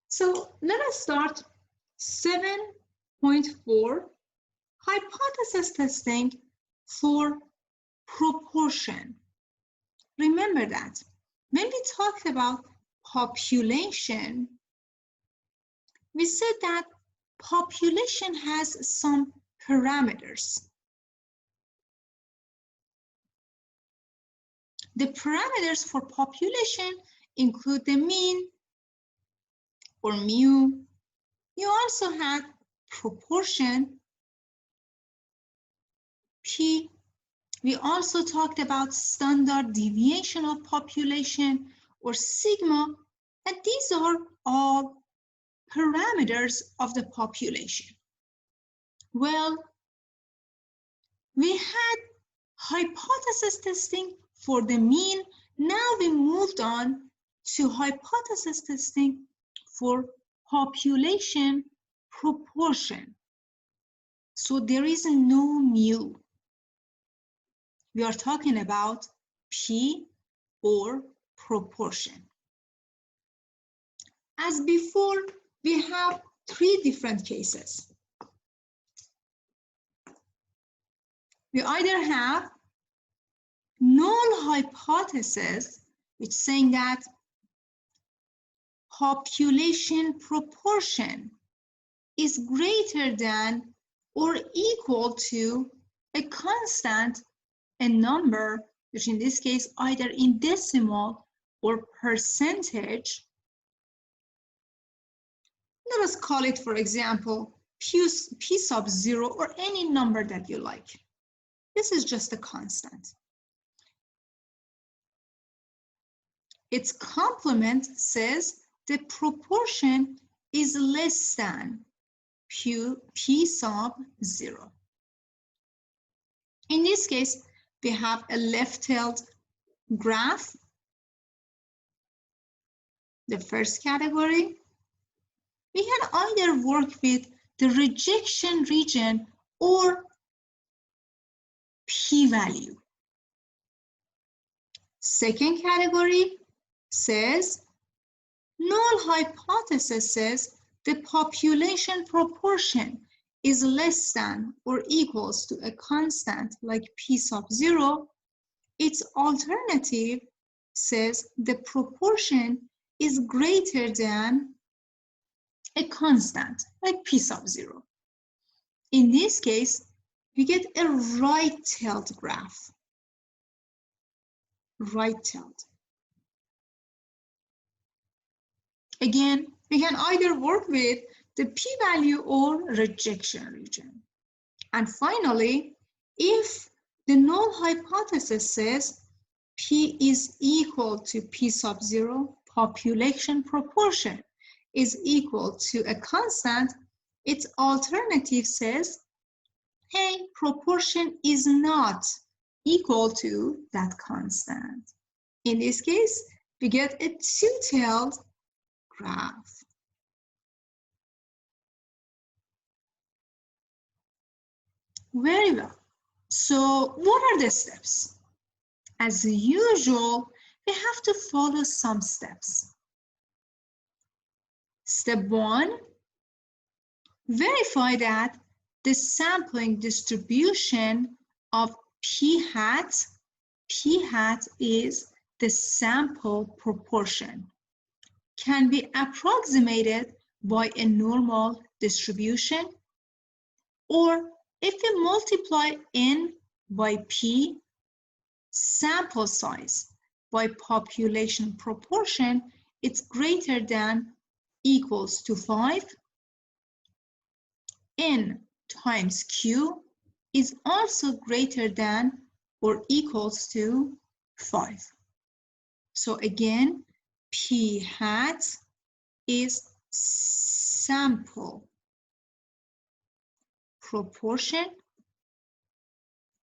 So let us start 7.4, hypothesis testing for proportion. Remember that when we talked about population, we said that population has some parameters. The parameters for population include the mean or mu. You also had proportion, P. We also talked about standard deviation of population or sigma, and these are all parameters of the population. Well, we had hypothesis testing for the mean. Now we moved on to hypothesis testing for population proportion. So there is no mu. We are talking about P or proportion. As before, we have three different cases. We either have null hypothesis, which is saying that population proportion is greater than or equal to a constant, a number, which in this case either in decimal or percentage. Let us call it, for example, p sub 0 or any number that you like. This is just a constant. Its complement says the proportion is less than p sub 0. In this case, we have a left-tailed graph. The first category. We can either work with the rejection region or p-value. Second category says null hypothesis says the population proportion is less than or equals to a constant like p sub 0. Its alternative says the proportion is greater than a constant like p sub 0. In this case, we get a right-tailed graph. Right-tailed. Again, we can either work with the p-value or rejection region. And finally, if the null hypothesis says p is equal to p sub 0, population proportion is equal to a constant, its alternative says, hey, proportion is not equal to that constant. In this case, we get a two-tailed graph. Very well. So what are the steps? As usual, we have to follow some steps. Step 1, verify that the sampling distribution of p hat is the sample proportion, can be approximated by a normal distribution, or if we multiply n by p, sample size, by population proportion, it's greater than equals to 5. N times Q is also greater than or equals to 5. So again, P hat is sample proportion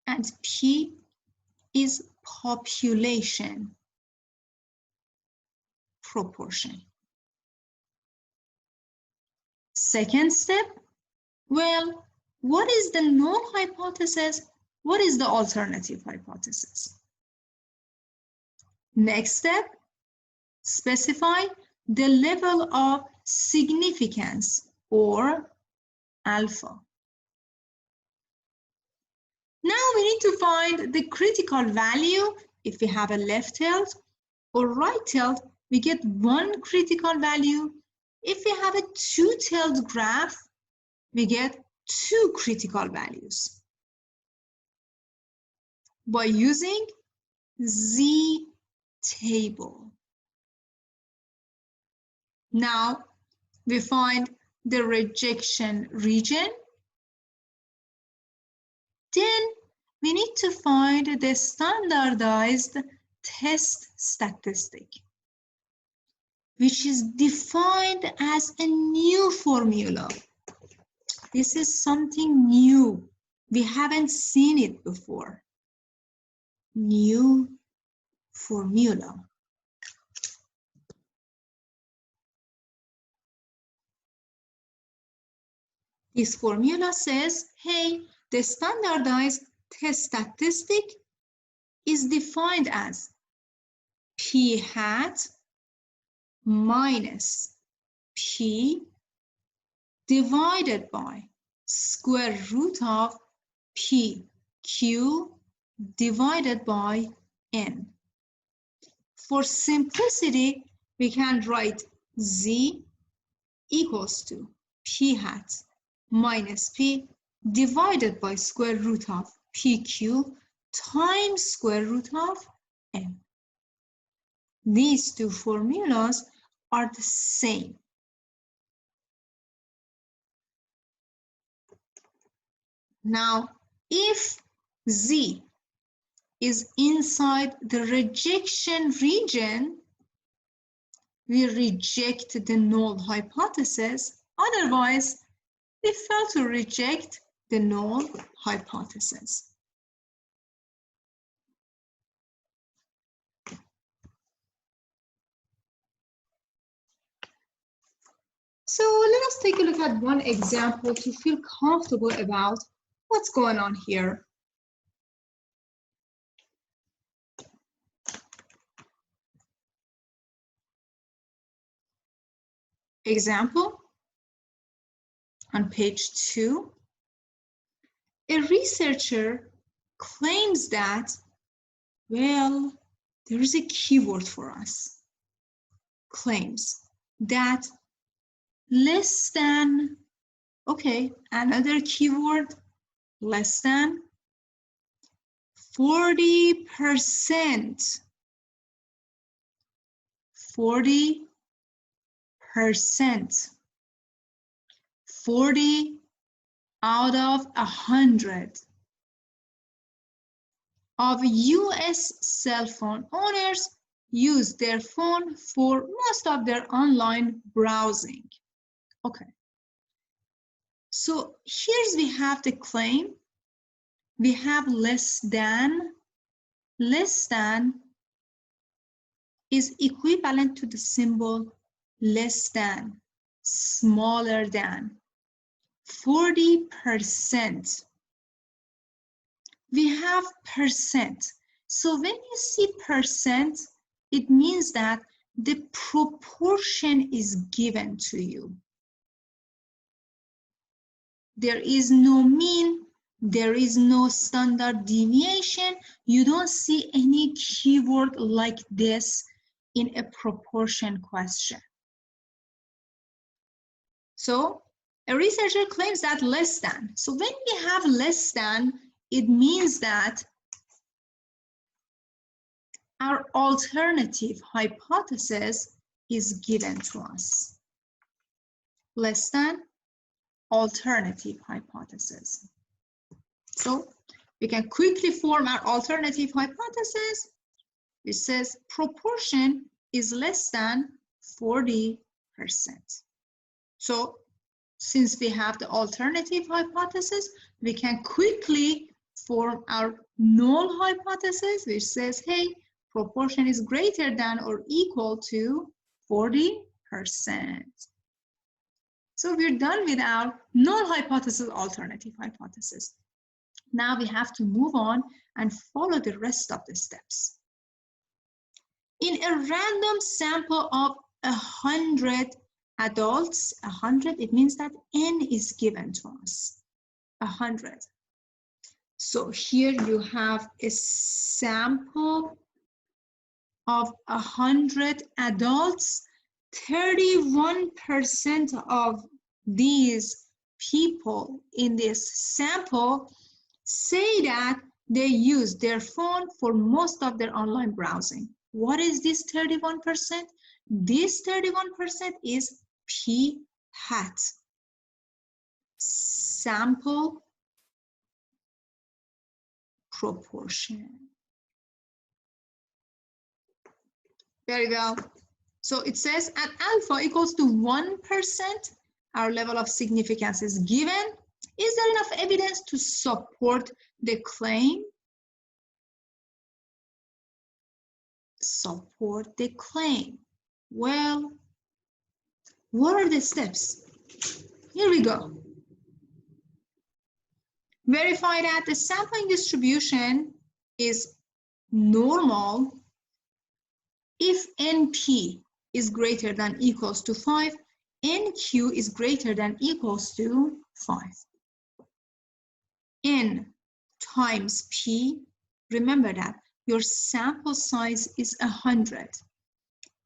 and P is population proportion. Second step, well, what is the null hypothesis? What is the alternative hypothesis? Next step, specify the level of significance or alpha. Now we need to find the critical value. If we have a left tilt or right tilt, we get one critical value. If we have a two-tilt graph, we get two critical values by using z-table. Now we find the rejection region. Then we need to find the standardized test statistic, which is defined as a new formula. This is something new. We haven't seen it before. New formula. This formula says, hey, the standardized test statistic is defined as p hat minus p divided by square root of pq divided by n. For simplicity, we can write z equals to p hat minus p divided by square root of pq times square root of n. These two formulas are the same. Now, if z is inside the rejection region, we reject the null hypothesis. Otherwise, we fail to reject the null hypothesis. So let us take a look at one example to feel comfortable about what's going on here. Example on page 2. A researcher claims that, well, there is a keyword for us. Claims that less than, okay, another keyword, less than 40%. 40%. 40 out of 100 of US cell phone owners use their phone for most of their online browsing. Okay. So here's we have the claim. We have less than is equivalent to the symbol less than, smaller than, 40%. We have percent. So when you see percent, it means that the proportion is given to you. There is no mean, there is no standard deviation. You don't see any keyword like this in a proportion question. So a researcher claims that less than. So when we have less than, it means that our alternative hypothesis is given to us. Less than, alternative hypothesis. So we can quickly form our alternative hypothesis, which says proportion is less than 40%. So since we have the alternative hypothesis, we can quickly form our null hypothesis, which says, hey, proportion is greater than or equal to 40%. So we're done with our null hypothesis, alternative hypothesis. Now we have to move on and follow the rest of the steps. In a random sample of 100 adults, 100, it means that n is given to us, 100. So here you have a sample of 100 adults. 31% of these people in this sample say that they use their phone for most of their online browsing. What is this 31%? This 31% is p hat, sample proportion. Very well. So it says at alpha equals to 1%, our level of significance is given. Is there enough evidence to support the claim? Support the claim. Well, what are the steps? Here we go. Verify that the sampling distribution is normal if NP is greater than equals to 5, NQ is greater than equals to 5. N times P, remember that your sample size is 100.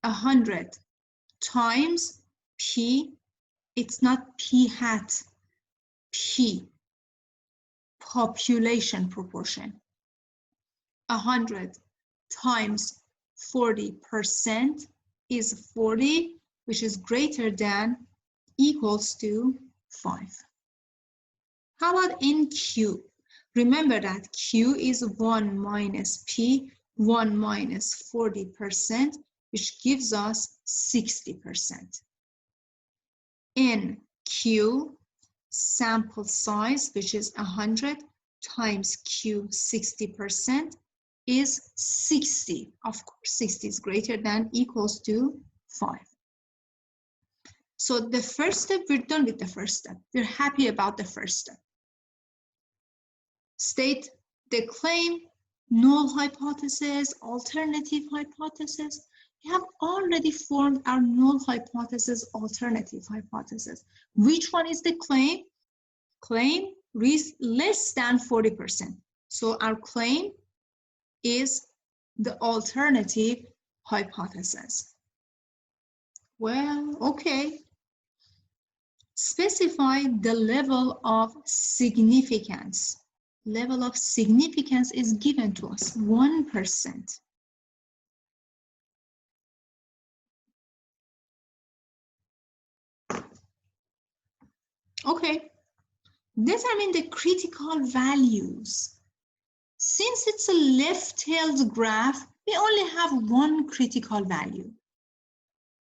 100 times P, it's not P hat, P, population proportion. 100 times 40% is 40, which is greater than equals to 5. How about NQ? Remember that Q is 1 minus P, 1 minus 40%, which gives us 60%. NQ, sample size, which is 100 times Q, 60%, is 60. Of course, 60 is greater than equals to 5. So the first step, we're done with the first step. We're happy about the first step. State the claim, null hypothesis, alternative hypothesis. We have already formed our null hypothesis, alternative hypothesis. Which one is the claim? Claim is less than 40%. So our claim is the alternative hypothesis. Well, okay. Specify the level of significance. Level of significance is given to us, 1%. Okay. Determine the critical values. Since it's a left-tailed graph, we only have one critical value.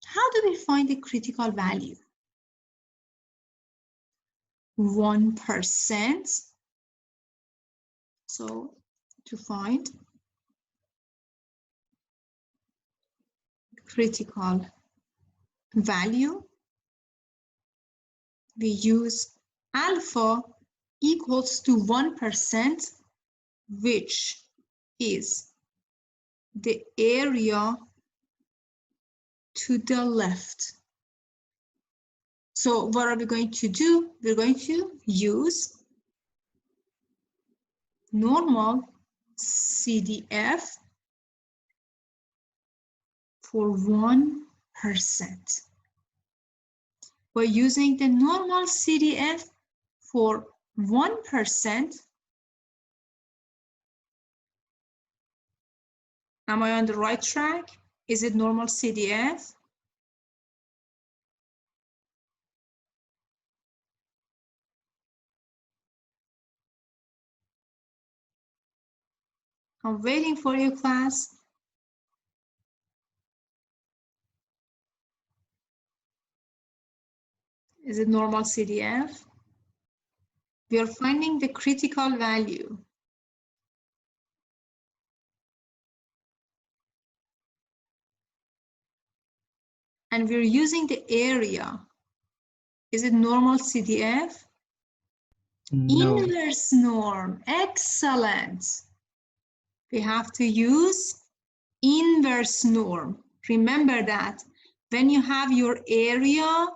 How do we find the critical value? 1%. So to find critical value, we use alpha equals to 1%, which is the area to the left. So what are we going to do? We're going to use normal CDF for 1%. By using the normal CDF for 1%, am I on the right track? Is it normal CDF? I'm waiting for you, class. Is it normal CDF? We are finding the critical value. And we're using the area. Is it normal CDF? No. Inverse norm. Excellent. We have to use inverse norm. Remember that When you have your area,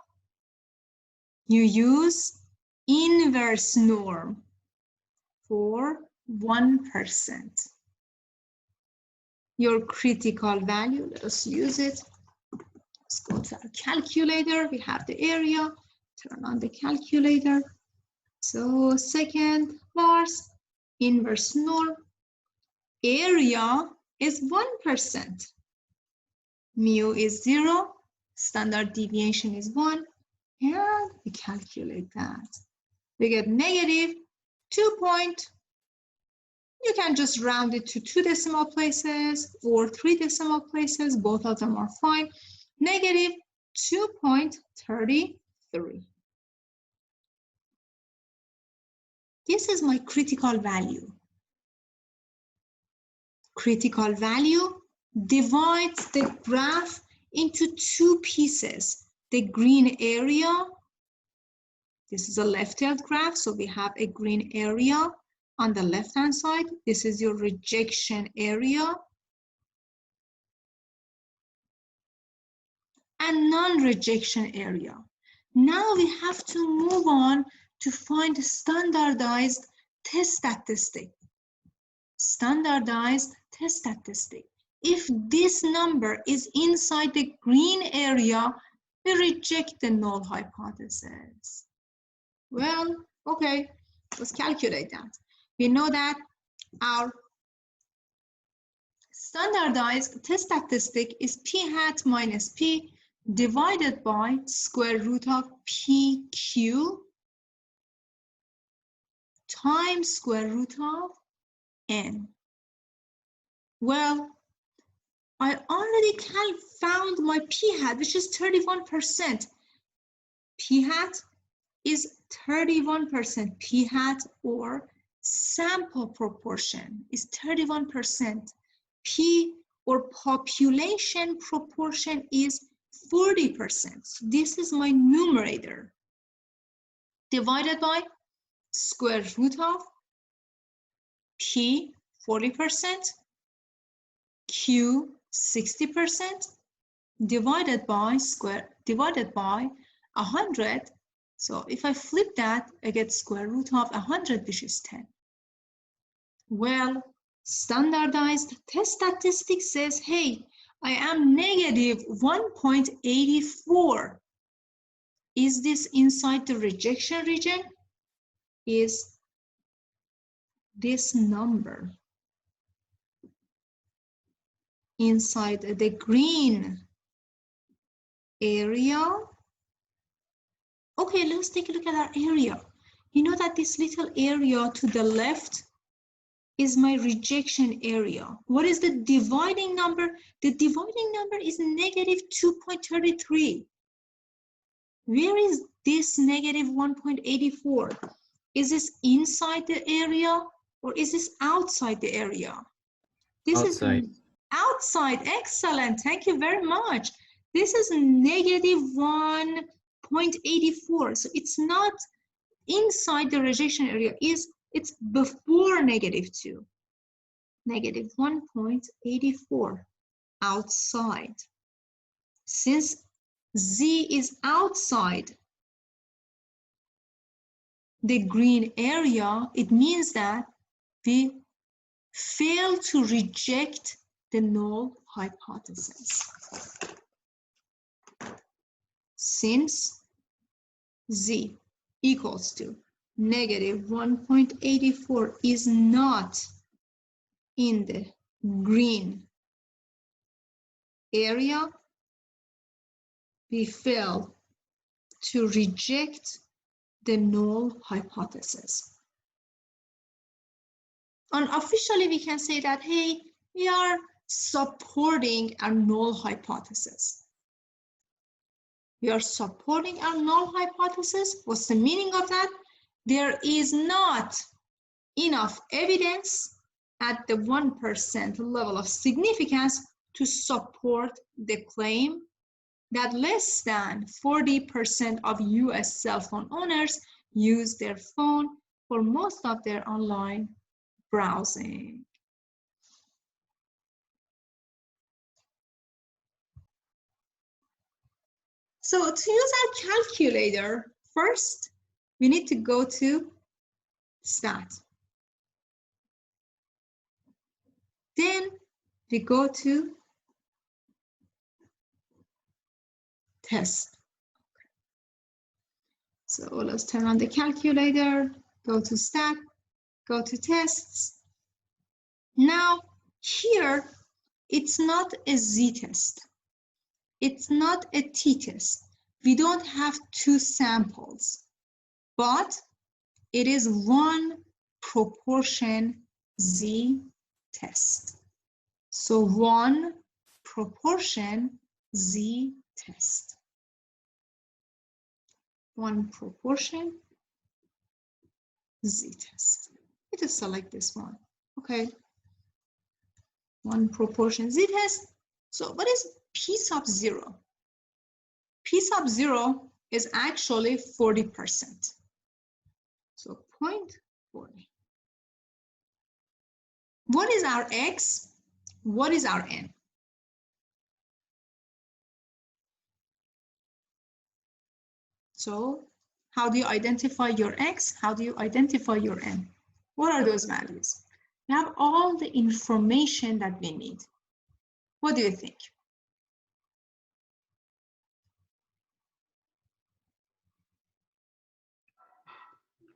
you use inverse norm for 1%. Your critical value, let us use it. Let's go to our calculator. We have the area. Turn on the calculator. So second bars, inverse norm. Area is 1%. Mu is 0. Standard deviation is 1. And we calculate that. We get negative 2 point. You can just round it to 2 decimal places or 3 decimal places. Both of them are fine. Negative 2.33. This is my critical value. Critical value divides the graph into 2 pieces. The green area, this is a left-hand graph, so we have a green area on the left-hand side. This is your rejection area. And non-rejection area. Now we have to move on to find a standardized test statistic. Standardized test statistic. If this number is inside the green area, we reject the null hypothesis. Well, okay, let's calculate that. We know that our standardized test statistic is p hat minus p divided by square root of pq times square root of n. Well, I already found my p hat, which is 31%. P hat is 31%. P hat or sample proportion is 31%. P or population proportion is 40%. So this is my numerator divided by square root of P 40%, Q 60% divided by 100. So if I flip that, I get square root of 100, which is 10. Well, standardized test statistics says, hey, I am negative 1.84. Is this inside the rejection region? Is this number inside the green area? Okay, let's take a look at our area. You know that this little area to the left is my rejection area. What is the dividing number? The dividing number is negative 2.33. Where is this negative 1.84? Is this inside the area or is this outside the area? This outside. Is outside. Excellent. Thank you very much. This is negative 1.84. So it's not inside the rejection area. It's before negative 2. Negative 1.84 outside. Since Z is outside the green area, it means that we fail to reject the null hypothesis. Since Z equals to negative 1.84 is not in the green area, we fail to reject the null hypothesis. Unofficially, we can say that, hey, we are supporting our null hypothesis. We are supporting our null hypothesis. What's the meaning of that? There is not enough evidence at the 1% level of significance to support the claim that less than 40% of US cell phone owners use their phone for most of their online browsing. So to use our calculator, first, we need to go to stat. Then we go to test. So let's turn on the calculator, go to stat, go to tests. Now here, it's not a z-test. It's not a t-test. We don't have two samples, but it is one proportion z-test. So one proportion z-test. One proportion z-test. Let us select this one. Okay. One proportion z-test. So what is p sub 0? P sub 0 is actually 40%. So 0.40. What is our x? What is our n? So how do you identify your x? How do you identify your n? What are those values? We have all the information that we need. What do you think?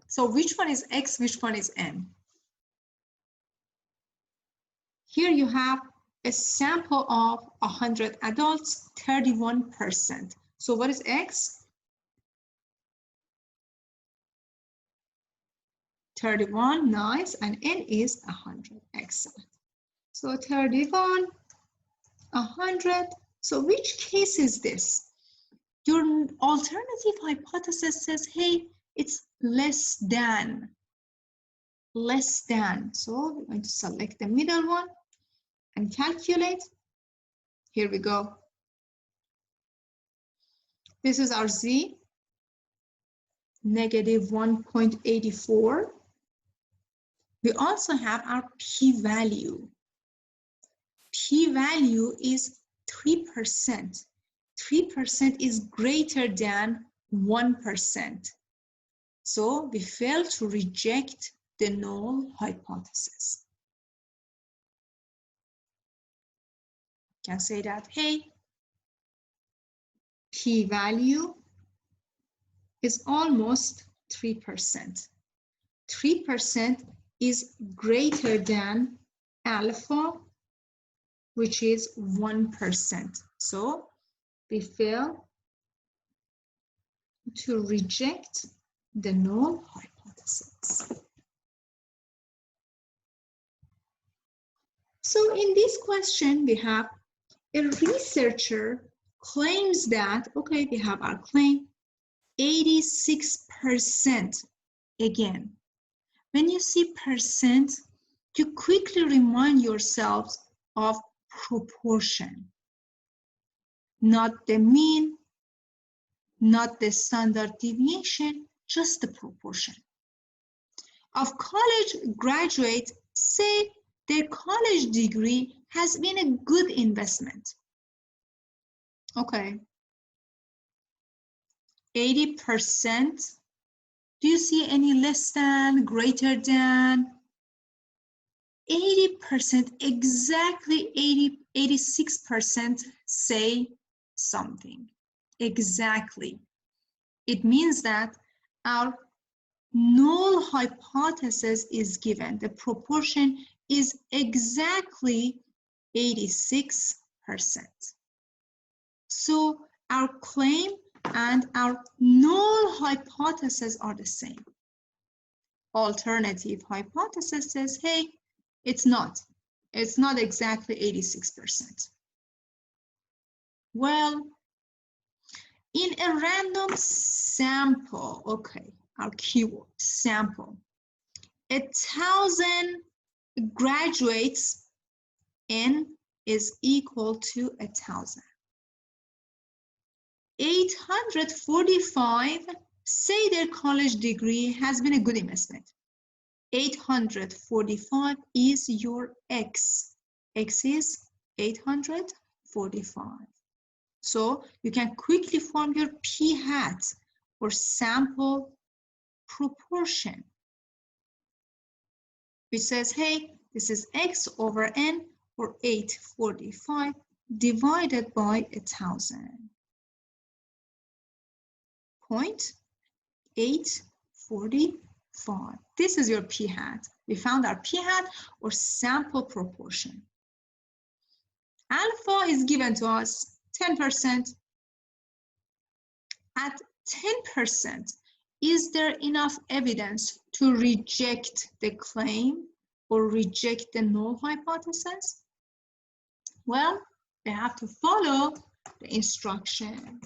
So which one is x, which one is n? Here you have a sample of 100 adults, 31%. So what is x? 31, nice, and n is 100, excellent. So 31, 100, so which case is this? Your alternative hypothesis says, hey, it's less than. So we're going to select the middle one and calculate. Here we go. This is our z, negative 1.84. We also have our p-value. P-value is 3%. 3% is greater than 1%. So we fail to reject the null hypothesis. You can say that, hey, p-value is almost 3%. 3% is greater than alpha, which is 1%. So we fail to reject the null hypothesis. So in this question, we have a researcher claims that, okay, we have our claim, 86%. Again, when you see percent, you quickly remind yourselves of proportion. Not the mean, not the standard deviation, just the proportion. Of college graduates say their college degree has been a good investment. Okay. 80%. Do you see any less than, greater than? 80%, exactly 86% say something. Exactly. It means that our null hypothesis is given. The proportion is exactly 86%. So our claim and our null hypothesis are the same. Alternative hypothesis says, hey, it's not exactly 86%. Well, in a random sample, okay, our keyword, sample, 1,000 graduates, N is equal to 1,000. 845 say their college degree has been a good investment. 845 is your X. X is 845. So you can quickly form your p-hat or sample proportion, which says, hey, this is x over n, or 845 divided by 1,000. 0.845. This is your p-hat. We found our p-hat or sample proportion. Alpha is given to us 10%. At 10%, is there enough evidence to reject the claim or reject the null hypothesis? Well, they have to follow the instruction.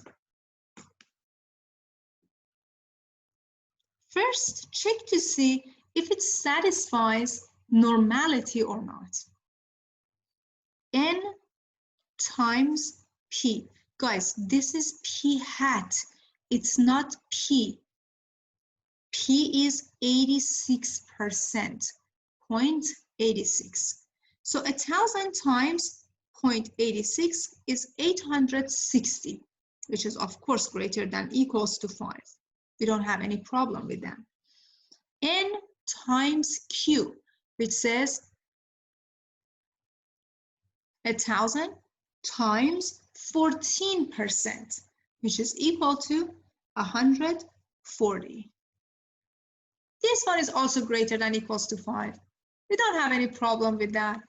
First, check to see if it satisfies normality or not. N times P. Guys, this is p-hat. It's not P. P is 86%, 0.86. So 1,000 times 0.86 is 860, which is of course greater than equals to 5. We don't have any problem with that. N times Q, which says 1,000 times 14%, which is equal to 140. This one is also greater than equals to 5. We don't have any problem with that.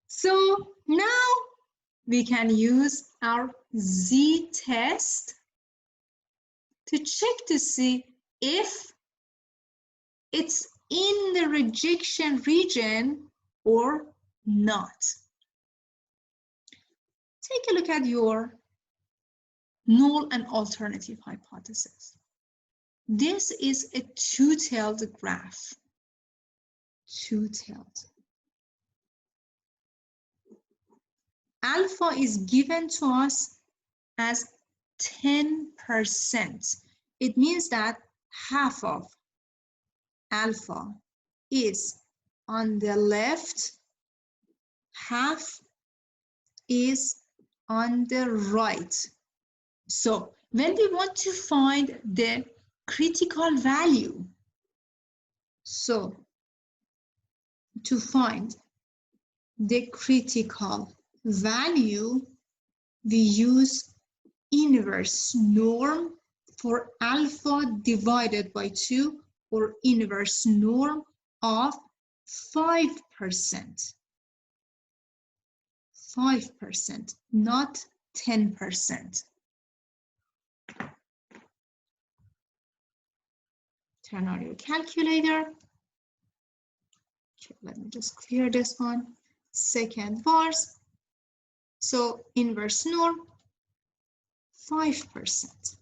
So now we can use our z-test to check to see if it's in the rejection region or not. Take a look at your null and alternative hypothesis. This is a two-tailed graph. Two-tailed. Alpha is given to us as 10%. It means that half of alpha is on the left, half is on the right. So when we want to find the critical value, so to find the critical value, we use inverse norm for alpha divided by 2, or inverse norm of 5%. 5%, not 10%. Turn on your calculator. Okay, let me just clear this one. Second bars. So inverse norm, 5%.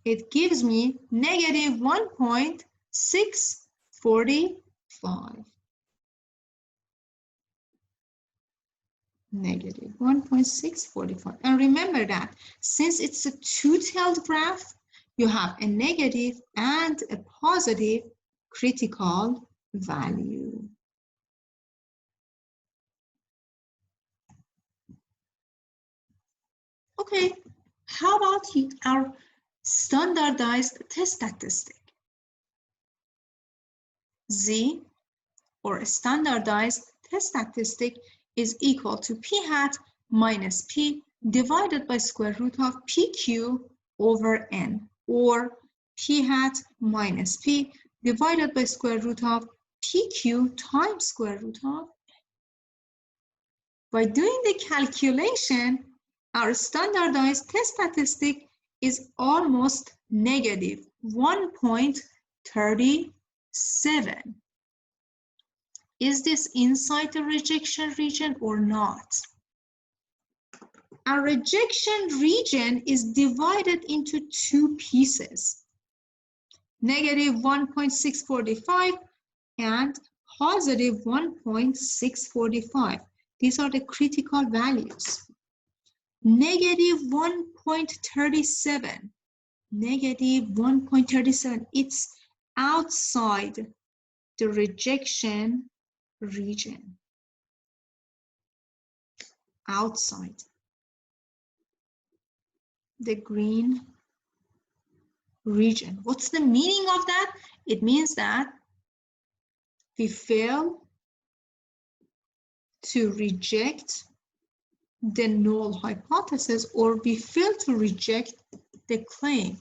It gives me negative 1.645. Negative 1.645. And remember that since it's a two-tailed graph, you have a negative and a positive critical value. Okay, how about our standardized test statistic? Z, or a standardized test statistic, is equal to p-hat minus p divided by square root of pq over n, or p-hat minus p divided by square root of pq times square root of n. By doing the calculation, our standardized test statistic is almost negative 1.37. Is this inside the rejection region or not? Our rejection region is divided into two pieces, negative 1.645 and positive 1.645. These are the critical values. Negative 1.37, negative 1.37, it's outside the rejection region. outside the green region. What's the meaning of that? It means that we fail to reject the null hypothesis, or we fail to reject the claim.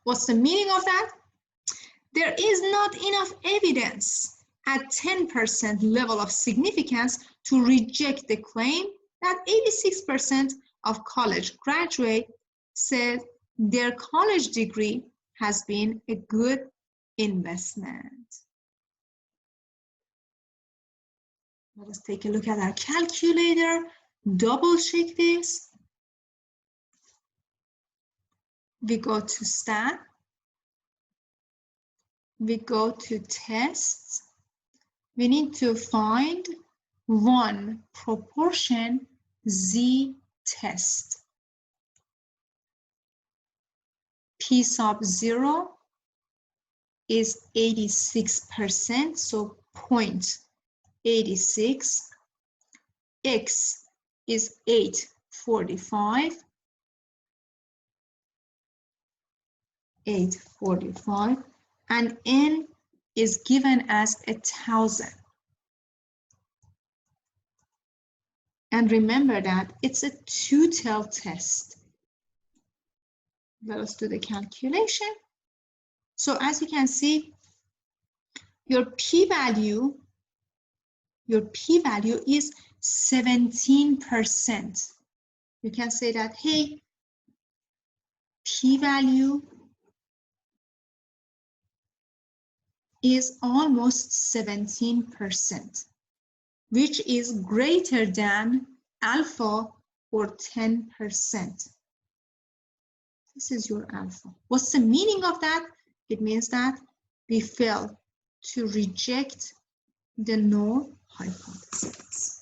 What's the meaning of that? There is not enough evidence at 10% level of significance to reject the claim that 86% of college graduates said their college degree has been a good investment. Let us take a look at our calculator, double check this. We go to stat, we go to tests. We need to find one proportion z test. P sub 0 is 86%, so 0.86. X is 845. 845, and n is given as 1,000. And remember that it's a two-tailed test. Let us do the calculation. So as you can see, your p-value is 17%. You can say that, hey, p-value is almost 17%, which is greater than alpha, or 10%. This is your alpha. What's the meaning of that? It means that we fail to reject the null hypothesis.